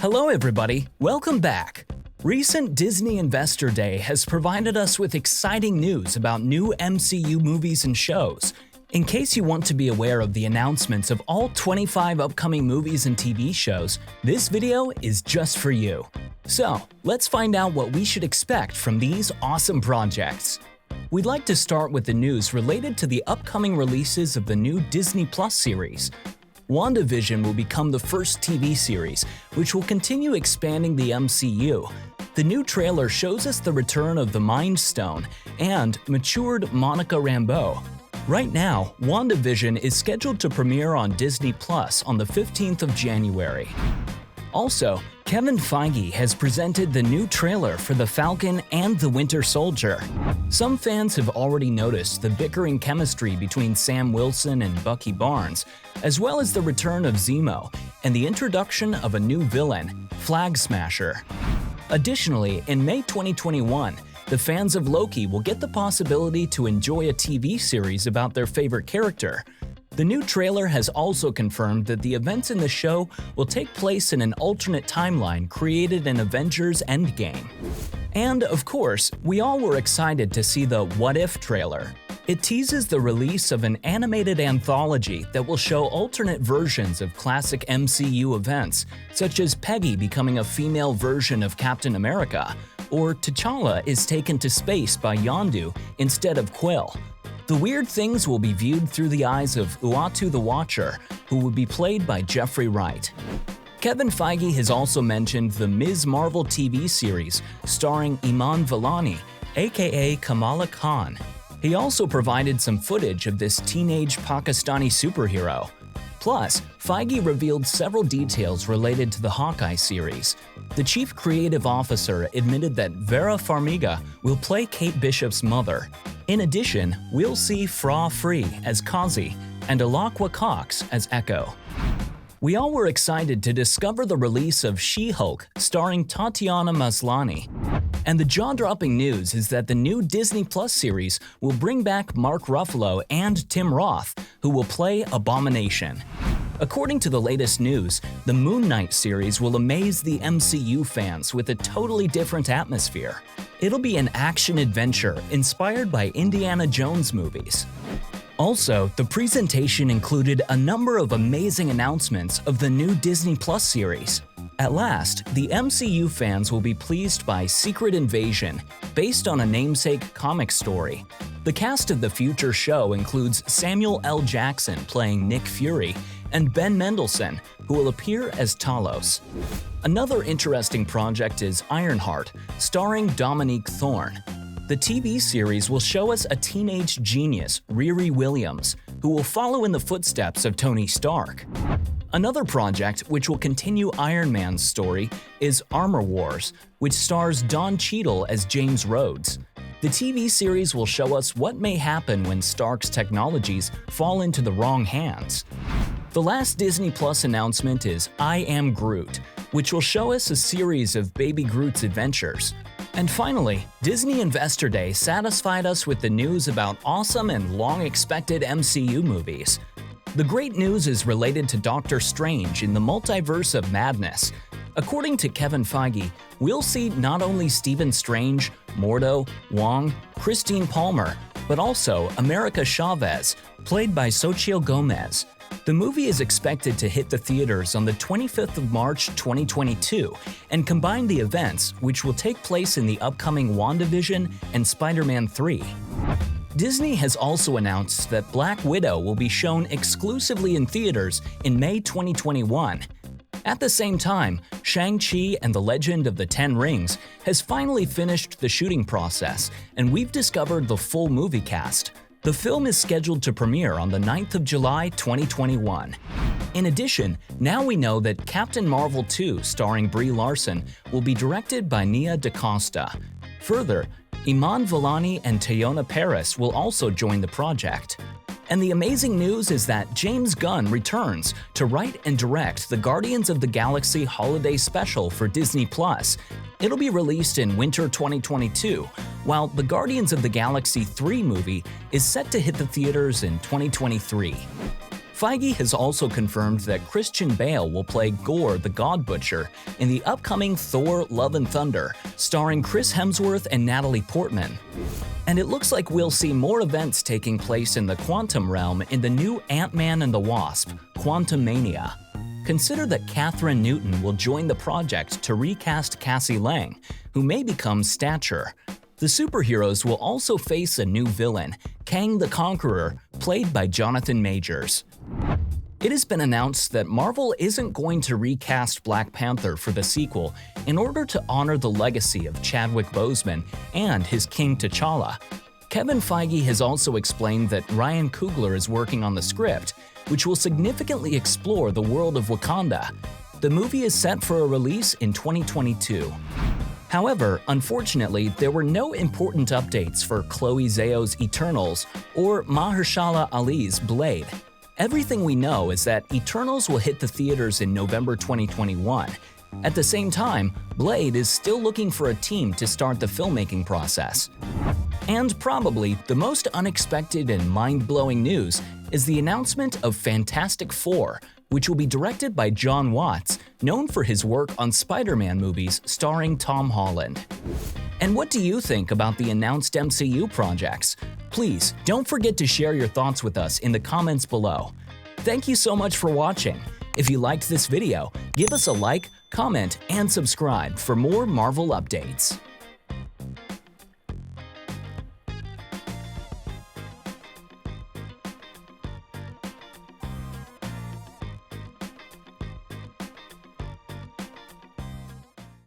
Hello everybody, welcome back. Recent Disney Investor Day has provided us with exciting news about new MCU movies and shows. In case you want to be aware of the announcements of all 25 upcoming movies and TV shows, this video is just for you. So, let's find out what we should expect from these awesome projects. We'd like to start with the news related to the upcoming releases of the new Disney Plus series. WandaVision will become the first TV series, which will continue expanding the MCU. The new trailer shows us the return of the Mind Stone and matured Monica Rambeau. Right now, WandaVision is scheduled to premiere on Disney Plus on the 15th of January. Also, Kevin Feige has presented the new trailer for The Falcon and the Winter Soldier. Some fans have already noticed the bickering chemistry between Sam Wilson and Bucky Barnes, as well as the return of Zemo and the introduction of a new villain, Flag Smasher. Additionally, in May 2021, the fans of Loki will get the possibility to enjoy a TV series about their favorite character. The new trailer has also confirmed that the events in the show will take place in an alternate timeline created in Avengers Endgame. And of course, we all were excited to see the What If trailer. It teases the release of an animated anthology that will show alternate versions of classic MCU events, such as Peggy becoming a female version of Captain America, or T'Challa is taken to space by Yondu instead of Quill. The weird things will be viewed through the eyes of Uatu the Watcher, who will be played by Jeffrey Wright. Kevin Feige has also mentioned the Ms. Marvel TV series starring Iman Vellani, aka Kamala Khan. He also provided some footage of this teenage Pakistani superhero. Plus, Feige revealed several details related to the Hawkeye series. The chief creative officer admitted that Vera Farmiga will play Kate Bishop's mother. In addition, we'll see Fra Free as Kazi and Alaqua Cox as Echo. We all were excited to discover the release of She-Hulk starring Tatiana Maslany. And the jaw-dropping news is that the new Disney Plus series will bring back Mark Ruffalo and Tim Roth, who will play Abomination. According to the latest news, the Moon Knight series will amaze the MCU fans with a totally different atmosphere. It'll be an action-adventure inspired by Indiana Jones movies. Also, the presentation included a number of amazing announcements of the new Disney Plus series. At last, the MCU fans will be pleased by Secret Invasion, based on a namesake comic story. The cast of the future show includes Samuel L. Jackson playing Nick Fury and Ben Mendelsohn, who will appear as Talos. Another interesting project is Ironheart, starring Dominique Thorne. The TV series will show us a teenage genius, Riri Williams, who will follow in the footsteps of Tony Stark. Another project which will continue Iron Man's story is Armor Wars, which stars Don Cheadle as James Rhodes. The TV series will show us what may happen when Stark's technologies fall into the wrong hands. The last Disney Plus announcement is I Am Groot, which will show us a series of Baby Groot's adventures. And finally, Disney Investor Day satisfied us with the news about awesome and long-expected MCU movies. The great news is related to Doctor Strange in the Multiverse of Madness. According to Kevin Feige, we'll see not only Stephen Strange, Mordo, Wong, Christine Palmer, but also America Chavez, played by Xochitl Gomez. The movie is expected to hit the theaters on the 25th of March 2022 and combine the events which will take place in the upcoming WandaVision and Spider-Man 3. Disney has also announced that Black Widow will be shown exclusively in theaters in May 2021. At the same time, Shang-Chi and the Legend of the Ten Rings has finally finished the shooting process, and we've discovered the full movie cast. The film is scheduled to premiere on the 9th of July 2021. In addition, now we know that Captain Marvel 2 starring Brie Larson will be directed by Nia DaCosta. Further, Iman Vellani and Teyonah Parris will also join the project. And the amazing news is that James Gunn returns to write and direct the Guardians of the Galaxy Holiday Special for Disney+. It'll be released in winter 2022, while the Guardians of the Galaxy 3 movie is set to hit the theaters in 2023. Feige has also confirmed that Christian Bale will play Gore the God Butcher in the upcoming Thor: Love and Thunder, starring Chris Hemsworth and Natalie Portman. And it looks like we'll see more events taking place in the quantum realm in the new Ant-Man and the Wasp: Quantumania. Consider that Kathryn Newton will join the project to recast Cassie Lang, who may become Stature. The superheroes will also face a new villain, Kang the Conqueror, played by Jonathan Majors. It has been announced that Marvel isn't going to recast Black Panther for the sequel in order to honor the legacy of Chadwick Boseman and his King T'Challa. Kevin Feige has also explained that Ryan Coogler is working on the script, which will significantly explore the world of Wakanda. The movie is set for a release in 2022. However, unfortunately, there were no important updates for Chloe Zhao's Eternals or Mahershala Ali's Blade. Everything we know is that Eternals will hit the theaters in November 2021. At the same time, Blade is still looking for a team to start the filmmaking process. And probably the most unexpected and mind-blowing news is the announcement of Fantastic Four, which will be directed by John Watts, known for his work on Spider-Man movies starring Tom Holland. And what do you think about the announced MCU projects? Please don't forget to share your thoughts with us in the comments below. Thank you so much for watching. If you liked this video, give us a like, comment, and subscribe for more Marvel updates.